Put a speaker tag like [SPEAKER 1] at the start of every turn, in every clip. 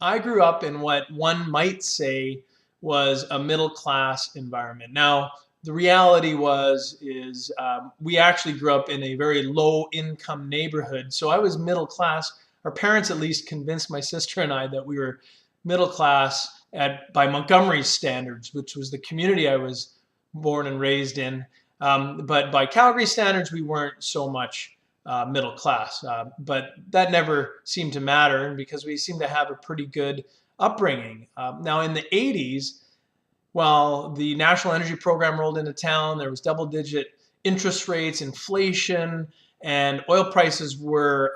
[SPEAKER 1] I grew up in what one might say was a middle class environment. Now, the reality we actually grew up in a very low income neighborhood. So I was middle class. Our parents at least convinced my sister and I that we were middle class by Montgomery's standards, which was the community I was born and raised in. But by Calgary standards, we weren't so much middle class. But that never seemed to matter because we seemed to have a pretty good upbringing. Now, in the 80s, while the National Energy Program rolled into town, there was double-digit interest rates, inflation, and oil prices were,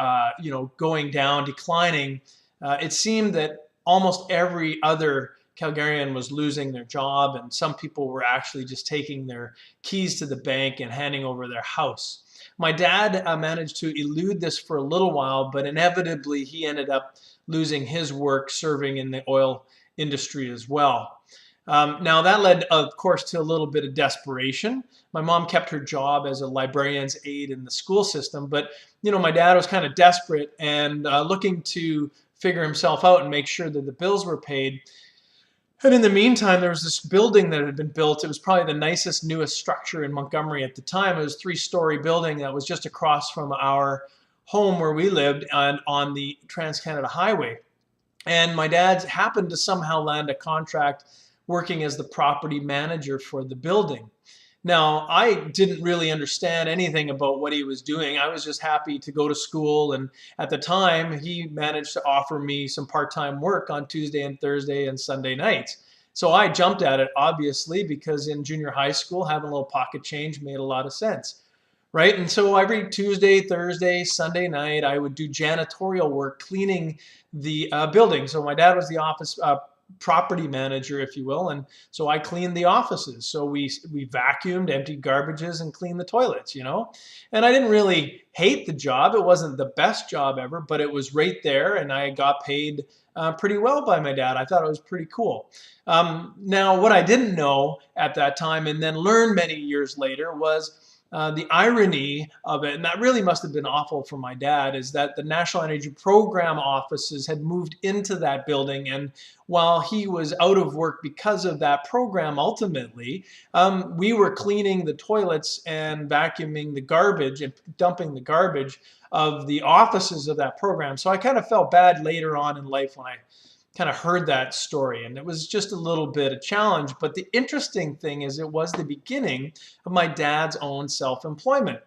[SPEAKER 1] going down, declining. It seemed that almost every other Calgarian was losing their job, and some people were actually just taking their keys to the bank and handing over their house. My dad managed to elude this for a little while, but inevitably he ended up losing his work serving in the oil industry as well. Now that led, of course, to a little bit of desperation. My mom kept her job as a librarian's aide in the school system, but my dad was kind of desperate and looking to figure himself out and make sure that the bills were paid. And in the meantime, there was this building that had been built. It was probably the nicest, newest structure in Montgomery at the time. It was a three-story building that was just across from our home where we lived and on the Trans-Canada Highway. And my dad happened to somehow land a contract working as the property manager for the building. Now, I didn't really understand anything about what he was doing. I was just happy to go to school. And at the time, he managed to offer me some part-time work on Tuesday and Thursday and Sunday nights. So I jumped at it, obviously, because in junior high school, having a little pocket change made a lot of sense, right? And so every Tuesday, Thursday, Sunday night, I would do janitorial work, cleaning the building. So my dad was the office property manager, if you will, and so I cleaned the offices. So we vacuumed, emptied garbages, and cleaned the toilets, And I didn't really hate the job. It wasn't the best job ever, but it was right there, and I got paid pretty well by my dad. I thought it was pretty cool. Now, what I didn't know at that time, and then learned many years later, was the irony of it, and that really must have been awful for my dad, is that the National Energy Program offices had moved into that building. And while he was out of work because of that program, ultimately, we were cleaning the toilets and vacuuming the garbage and dumping the garbage of the offices of that program. So I kind of felt bad later on in life when I kind of heard that story, and it was just a little bit of challenge. But the interesting thing is it was the beginning of my dad's own self-employment.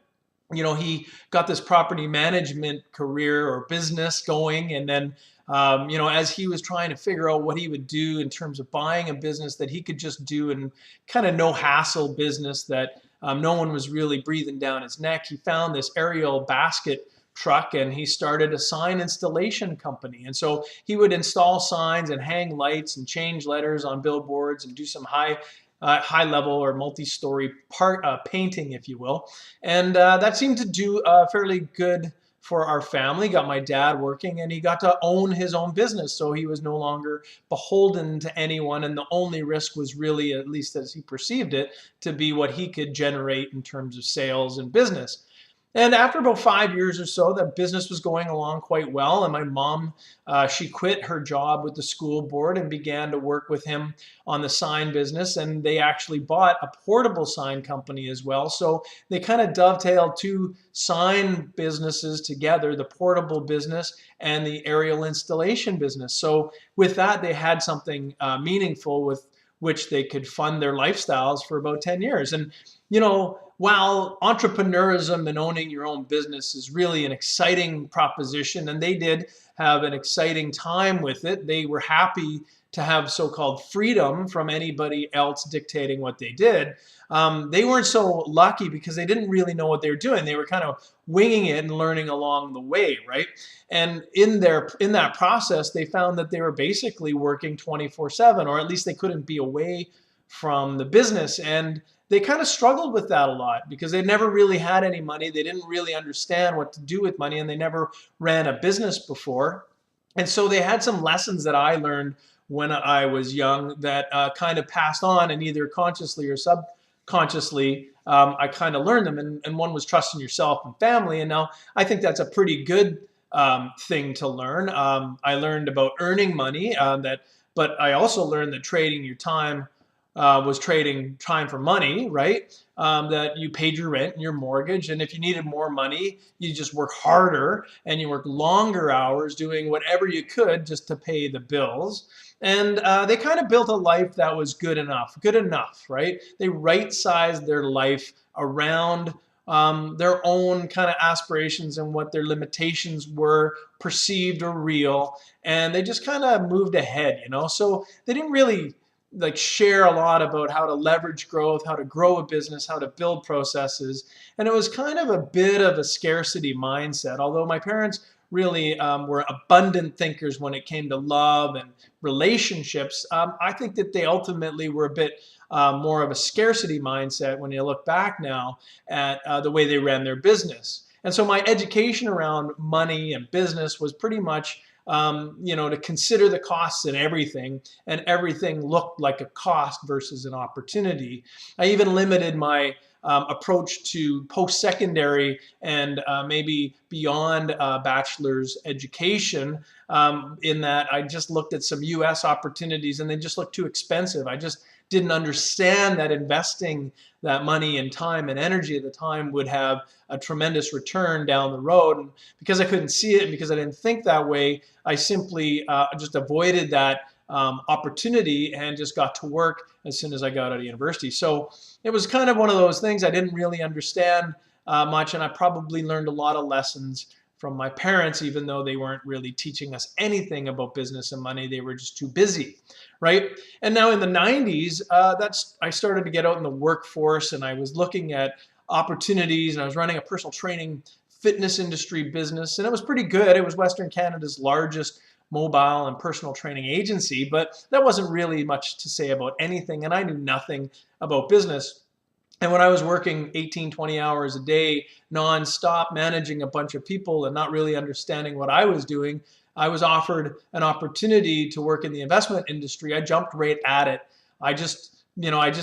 [SPEAKER 1] He got this property management career or business going, and then as he was trying to figure out what he would do in terms of buying a business that he could just do and kind of no hassle business that no one was really breathing down his neck, he found this aerial basket truck and he started a sign installation company. And so he would install signs and hang lights and change letters on billboards and do some high level or multi-story painting, if you will. And that seemed to do fairly good for our family. Got my dad working, and he got to own his own business. So he was no longer beholden to anyone. And the only risk was really, at least as he perceived it, to be what he could generate in terms of sales and business. And after about 5 years or so, that business was going along quite well. And my mom, she quit her job with the school board and began to work with him on the sign business. And they actually bought a portable sign company as well. So they kind of dovetailed two sign businesses together, the portable business and the aerial installation business. So with that, they had something meaningful with which they could fund their lifestyles for about 10 years. And, while entrepreneurism and owning your own business is really an exciting proposition, and they did have an exciting time with it, they were happy to have so-called freedom from anybody else dictating what they did. They weren't so lucky because they didn't really know what they were doing. They were kind of winging it and learning along the way, right? And in that process, they found that they were basically working 24/7, or at least they couldn't be away from the business. And they kind of struggled with that a lot because they never really had any money. They didn't really understand what to do with money, and they never ran a business before. And so they had some lessons that I learned when I was young that kind of passed on, and either consciously or subconsciously, I kind of learned them. And one was trusting yourself and family. And now I think that's a pretty good thing to learn. I learned about earning money, but I also learned that trading your time was trading time for money, right? That you paid your rent and your mortgage, and if you needed more money, you just work harder and you work longer hours doing whatever you could just to pay the bills. And they kind of built a life that was good enough, right? They right-sized their life around their own kind of aspirations and what their limitations were, perceived or real, and they just kind of moved ahead, you know. So they didn't really like share a lot about how to leverage growth, how to grow a business, how to build processes. And it was kind of a bit of a scarcity mindset. Although my parents really were abundant thinkers when it came to love and relationships, I think that they ultimately were a bit more of a scarcity mindset when you look back now at the way they ran their business. And so my education around money and business was pretty much to consider the costs in everything, and everything looked like a cost versus an opportunity. I even limited my approach to post-secondary and maybe beyond bachelor's education, in that I just looked at some US opportunities and they just looked too expensive. I just didn't understand that investing that money and time and energy at the time would have a tremendous return down the road. And because I couldn't see it and because I didn't think that way, I simply just avoided that opportunity and just got to work as soon as I got out of university. So it was kind of one of those things I didn't really understand much, and I probably learned a lot of lessons from my parents, even though they weren't really teaching us anything about business and money. They were just too busy, right? And now in the 90s, I started to get out in the workforce, and I was looking at opportunities, and I was running a personal training fitness industry business, and it was pretty good. It was Western Canada's largest mobile and personal training agency, but that wasn't really much to say about anything, and I knew nothing about business. And when I was working 18, 20 hours a day, nonstop, managing a bunch of people and not really understanding what I was doing, I was offered an opportunity to work in the investment industry. I jumped right at it. I just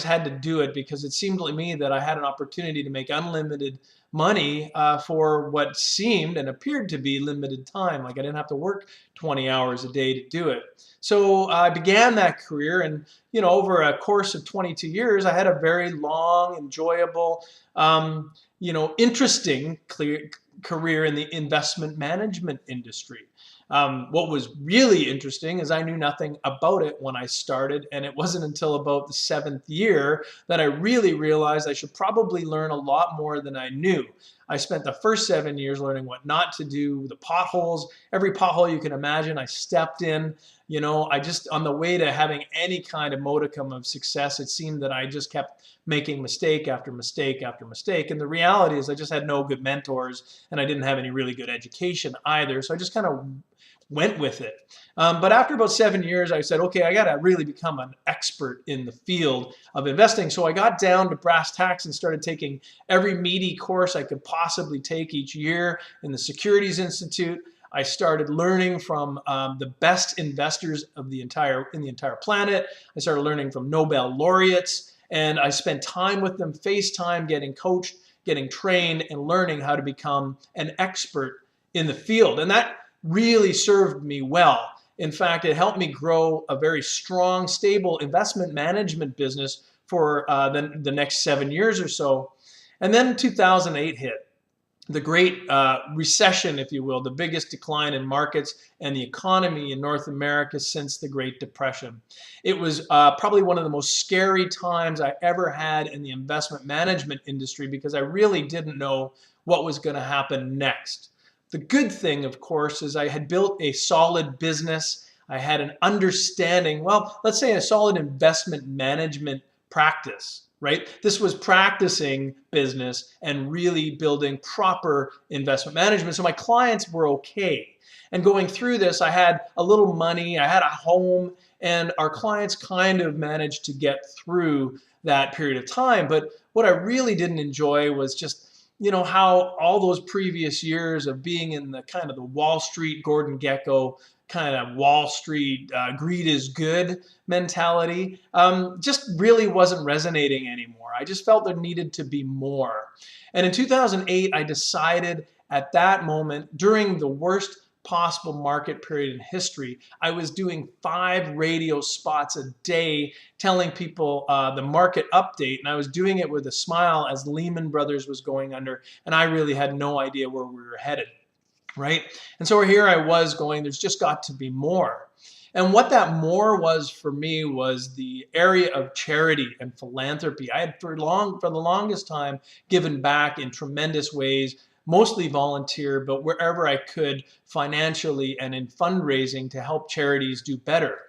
[SPEAKER 1] had to do it because it seemed to me that I had an opportunity to make unlimited money for what seemed and appeared to be limited time. Like I didn't have to work 20 hours a day to do it. So I began that career, and over a course of 22 years, I had a very long, enjoyable, interesting career in the investment management industry. What was really interesting is I knew nothing about it when I started, and it wasn't until about the 7th year that I really realized I should probably learn a lot more than I knew. I spent the first 7 years learning what not to do, the potholes, every pothole you can imagine I stepped in. I just, on the way to having any kind of modicum of success, it seemed that I just kept making mistake after mistake after mistake. And the reality is I just had no good mentors, and I didn't have any really good education either. So I just kind of went with it. But after about 7 years, I said, okay, I got to really become an expert in the field of investing. So I got down to brass tacks and started taking every meaty course I could possibly take each year in the Securities Institute. I started learning from the best investors in the entire planet. I started learning from Nobel laureates, and I spent time with them, FaceTime, getting coached, getting trained, and learning how to become an expert in the field. And that really served me well. In fact, it helped me grow a very strong, stable investment management business for the next 7 years or so. And then 2008 hit. The great recession, if you will, the biggest decline in markets and the economy in North America since the Great Depression. It was probably one of the most scary times I ever had in the investment management industry because I really didn't know what was going to happen next. The good thing, of course, is I had built a solid business. I had an understanding, well, let's say a solid investment management practice. Right? This was practicing business and really building proper investment management. So my clients were okay. And going through this, I had a little money, I had a home, and our clients kind of managed to get through that period of time. But what I really didn't enjoy was just, how all those previous years of being in the kind of the Wall Street Gordon Gekko kind of Wall Street greed is good mentality just really wasn't resonating anymore. I just felt there needed to be more. And in 2008, I decided at that moment, during the worst possible market period in history, I was doing 5 radio spots a day telling people the market update, and I was doing it with a smile as Lehman Brothers was going under, and I really had no idea where we were headed, right? And so here I was going, there's just got to be more. And what that more was for me was the area of charity and philanthropy. I had for the longest time given back in tremendous ways, mostly volunteer, but wherever I could financially and in fundraising to help charities do better.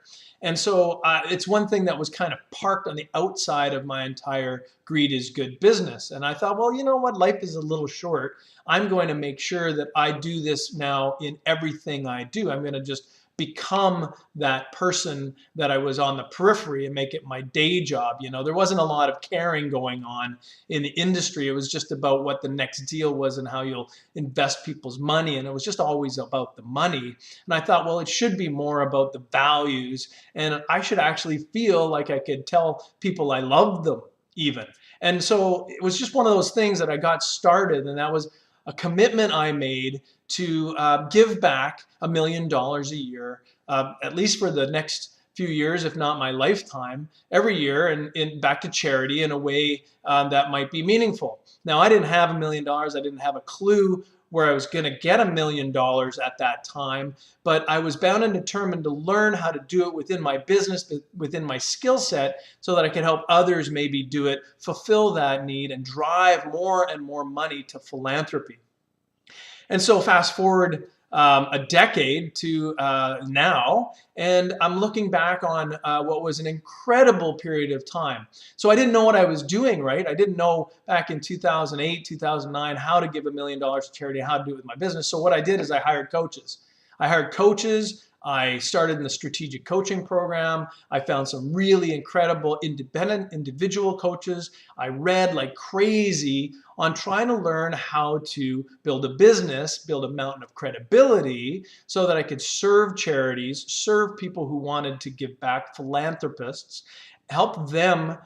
[SPEAKER 1] And so it's one thing that was kind of parked on the outside of my entire greed is good business. And I thought, well, you know what? Life is a little short. I'm going to make sure that I do this now in everything I do. I'm going to just become that person that I was on the periphery and make it my day job. You know, there wasn't a lot of caring going on in the industry. It was just about what the next deal was and how you'll invest people's money. And it was just always about the money. And I thought, well, it should be more about the values. And I should actually feel like I could tell people I love them even. And so it was just one of those things that I got started, and that was a commitment I made to give back $1 million a year, at least for the next few years, if not my lifetime, every year, and back to charity in a way that might be meaningful. Now, I didn't have $1 million. I didn't have a clue where I was going to get $1 million at that time, but I was bound and determined to learn how to do it within my business, within my skill set, so that I could help others maybe do it, fulfill that need, and drive more and more money to philanthropy. And so fast forward a decade to now, and I'm looking back on what was an incredible period of time. So I didn't know what I was doing, right? I didn't know back in 2008, 2009, how to give $1 million to charity, how to do it with my business. So what I did is I hired coaches. I started in the strategic coaching program. I found some really incredible independent individual coaches. I read like crazy on trying to learn how to build a business, build a mountain of credibility so that I could serve charities, serve people who wanted to give back, philanthropists, help them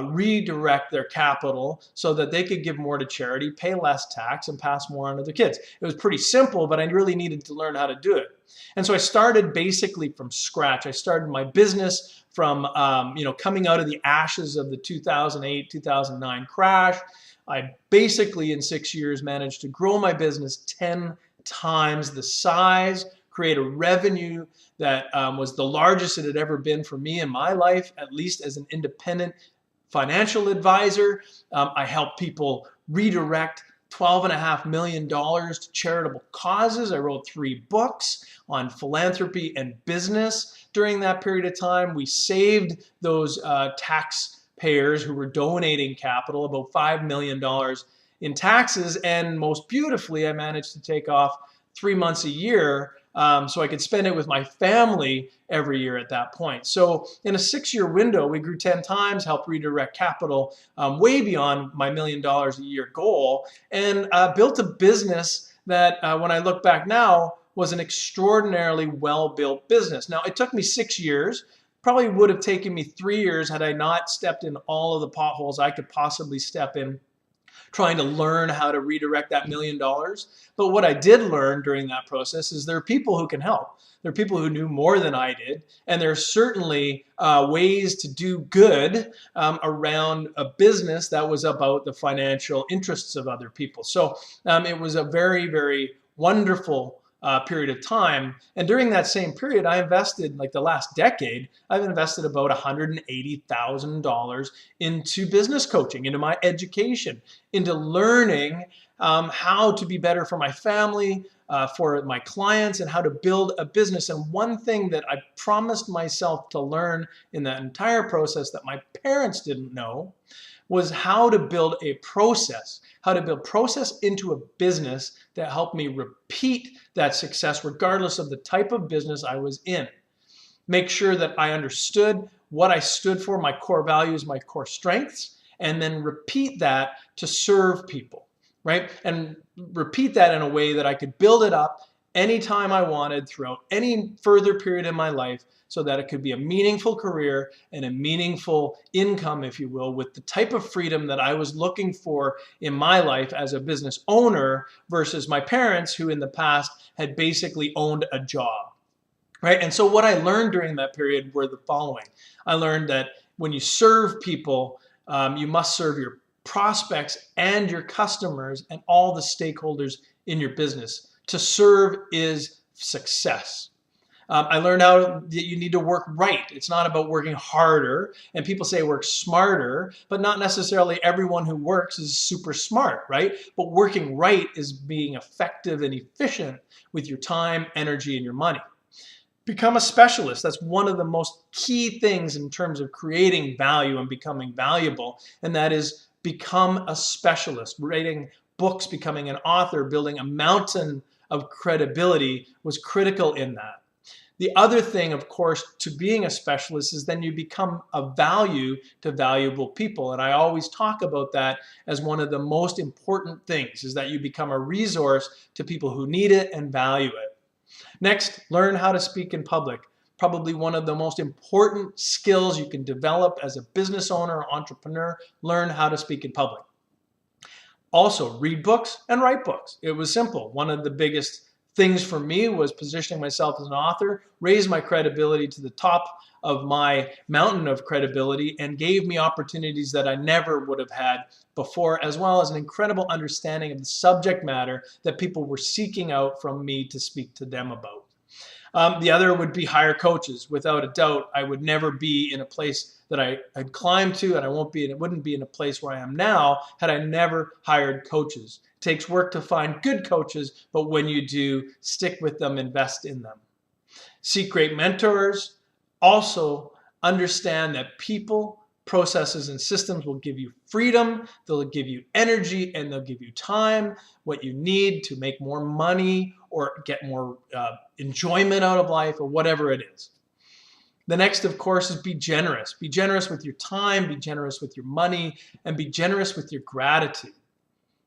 [SPEAKER 1] redirect their capital so that they could give more to charity, pay less tax, and pass more on to their kids. It was pretty simple, but I really needed to learn how to do it. And so I started basically from scratch. I started my business from coming out of the ashes of the 2008, 2009 crash. I basically in 6 years managed to grow my business 10 times the size, create a revenue that was the largest it had ever been for me in my life, at least as an independent financial advisor. I help people redirect $12.5 million to charitable causes. I wrote 3 books on philanthropy and business during that period of time. We saved those taxpayers who were donating capital about $5 million in taxes. And most beautifully, I managed to take off 3 months a year so I could spend it with my family every year at that point. So in a 6-year window, we grew 10 times, helped redirect capital way beyond my $1 million a year goal, and built a business that when I look back now was an extraordinarily well-built business. Now, it took me 6 years. Probably would have taken me 3 years had I not stepped in all of the potholes I could possibly step in, trying to learn how to redirect that $1 million. But what I did learn during that process is there are people who can help. There are people who knew more than I did. And there are certainly ways to do good around a business that was about the financial interests of other people. So it was a very, very wonderful period of time. And during that same period, I invested, like the last decade, I've invested about $180,000 into business coaching, into my education, into learning how to be better for my family, for my clients, and how to build a business. And one thing that I promised myself to learn in that entire process that my parents didn't know was how to build a process, how to build process into a business that helped me repeat that success regardless of the type of business I was in. Make sure that I understood what I stood for, my core values, my core strengths, and then repeat that to serve people, right? And repeat that in a way that I could build it up anytime I wanted throughout any further period in my life, so that it could be a meaningful career and a meaningful income, if you will, with the type of freedom that I was looking for in my life as a business owner versus my parents, who in the past had basically owned a job. Right? And so what I learned during that period were the following. I learned that when you serve people, you must serve your prospects and your customers and all the stakeholders in your business. To serve is success. I learned how that you need to work right. It's not about working harder, and people say work smarter, but not necessarily everyone who works is super smart, right? But working right is being effective and efficient with your time, energy, and your money. Become a specialist. That's one of the most key things in terms of creating value and becoming valuable, and that is become a specialist. Writing books, becoming an author, building a mountain of credibility was critical in that. The other thing, of course, to being a specialist is then you become a value to valuable people. And I always talk about that as one of the most important things, is that you become a resource to people who need it and value it. Next, learn how to speak in public. Probably one of the most important skills you can develop as a business owner or entrepreneur, learn how to speak in public. Also, read books and write books. It was simple. One of the biggest things for me was positioning myself as an author, raised my credibility to the top of my mountain of credibility, and gave me opportunities that I never would have had before, as well as an incredible understanding of the subject matter that people were seeking out from me to speak to them about. The other would be hire coaches. Without a doubt, I would never be in a place that I had climbed to, and I wouldn't be in a place where I am now had I never hired coaches. It takes work to find good coaches, but when you do, stick with them, invest in them. Seek great mentors. Also, understand that people, processes, and systems will give you freedom, they'll give you energy, and they'll give you time, what you need to make more money or get more enjoyment out of life, or whatever it is. The next, of course, is be generous. Be generous with your time, be generous with your money, and be generous with your gratitude,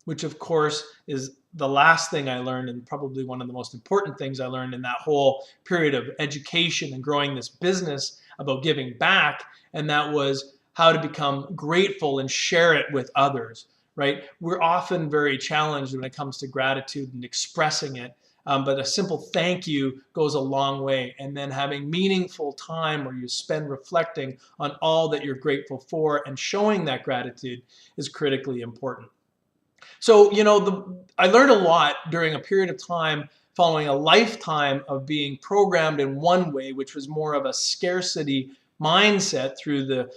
[SPEAKER 1] which, of course, is the last thing I learned, and probably one of the most important things I learned in that whole period of education and growing this business about giving back, and that was how to become grateful and share it with others, right? We're often very challenged when it comes to gratitude and expressing it, but a simple thank you goes a long way. And then having meaningful time where you spend reflecting on all that you're grateful for and showing that gratitude is critically important. So, I learned a lot during a period of time following a lifetime of being programmed in one way, which was more of a scarcity mindset through the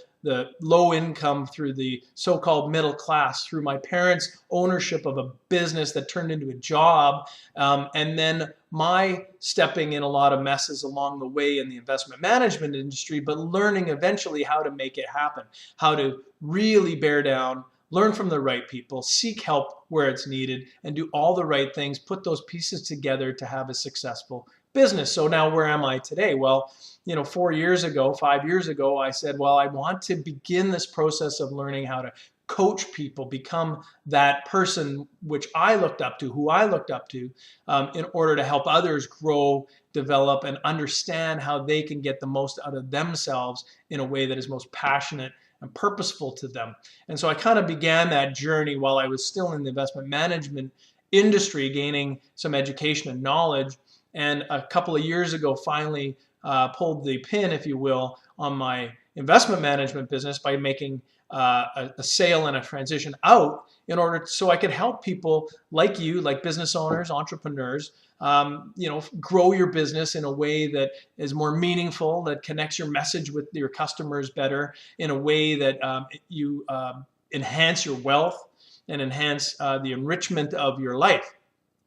[SPEAKER 1] low income, through the so-called middle class, through my parents' ownership of a business that turned into a job, and then my stepping in a lot of messes along the way in the investment management industry, but learning eventually how to make it happen, how to really bear down, learn from the right people, seek help where it's needed, and do all the right things, put those pieces together to have a successful business. So now where am I today? Well, 5 years ago, I said, well, I want to begin this process of learning how to coach people, become that person which I looked up to, who I looked up to, in order to help others grow, develop, and understand how they can get the most out of themselves in a way that is most passionate and purposeful to them. And so I kind of began that journey while I was still in the investment management industry, gaining some education and knowledge. And a couple of years ago, finally pulled the pin, if you will, on my investment management business by making a sale and a transition out in order so I could help people like you, like business owners, entrepreneurs, grow your business in a way that is more meaningful, that connects your message with your customers better, in a way that you enhance your wealth and enhance the enrichment of your life,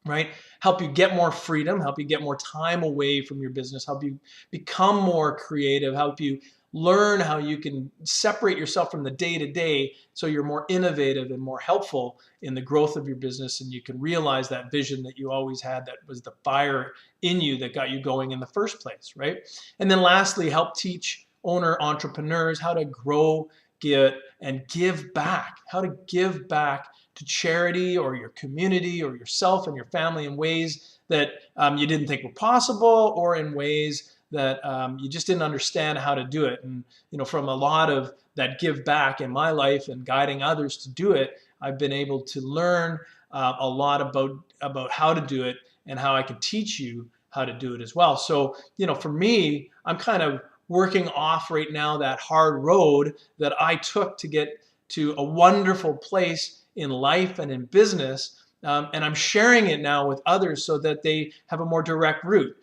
[SPEAKER 1] right? Help you get more freedom, help you get more time away from your business, help you become more creative, help you learn how you can separate yourself from the day-to-day so you're more innovative and more helpful in the growth of your business, and you can realize that vision that you always had, that was the fire in you that got you going in the first place, right? And then lastly, help teach owner entrepreneurs how to grow, and give back, how to give back to charity or your community or yourself and your family in ways that you didn't think were possible, or in ways that you just didn't understand how to do it. And from a lot of that give back in my life and guiding others to do it, I've been able to learn a lot about how to do it and how I can teach you how to do it as well. So, for me, I'm kind of working off right now that hard road that I took to get to a wonderful place in life and in business. And I'm sharing it now with others so that they have a more direct route.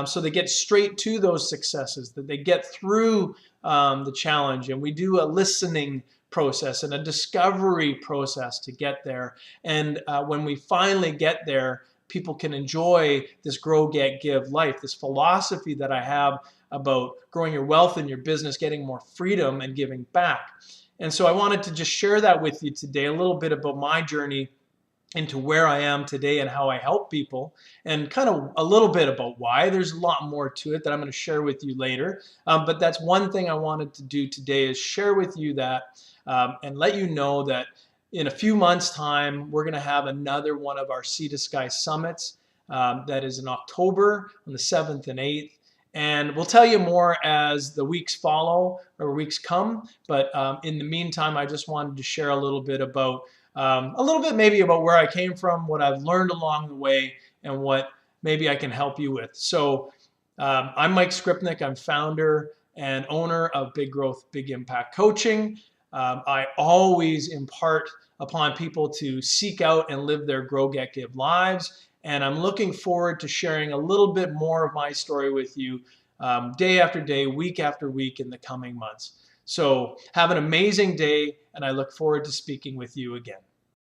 [SPEAKER 1] So they get straight to those successes, that they get through the challenge. And we do a listening process and a discovery process to get there. And when we finally get there, people can enjoy this grow, get, give life, this philosophy that I have about growing your wealth in your business, getting more freedom, and giving back. And so I wanted to just share that with you today, a little bit about my journey into where I am today and how I help people, and kind of a little bit about why. There's a lot more to it that I'm going to share with you later. But that's one thing I wanted to do today, is share with you that and let you know that in a few months' time, we're going to have another one of our Sea to Sky summits that is in October on the 7th and 8th. And we'll tell you more as the weeks follow or weeks come. But in the meantime, I just wanted to share a little bit maybe about where I came from, what I've learned along the way, and what maybe I can help you with. So I'm Mike Skripnik. I'm founder and owner of Big Growth, Big Impact Coaching. I always impart upon people to seek out and live their grow, get, give lives. And I'm looking forward to sharing a little bit more of my story with you day after day, week after week in the coming months. So have an amazing day, and I look forward to speaking with you again.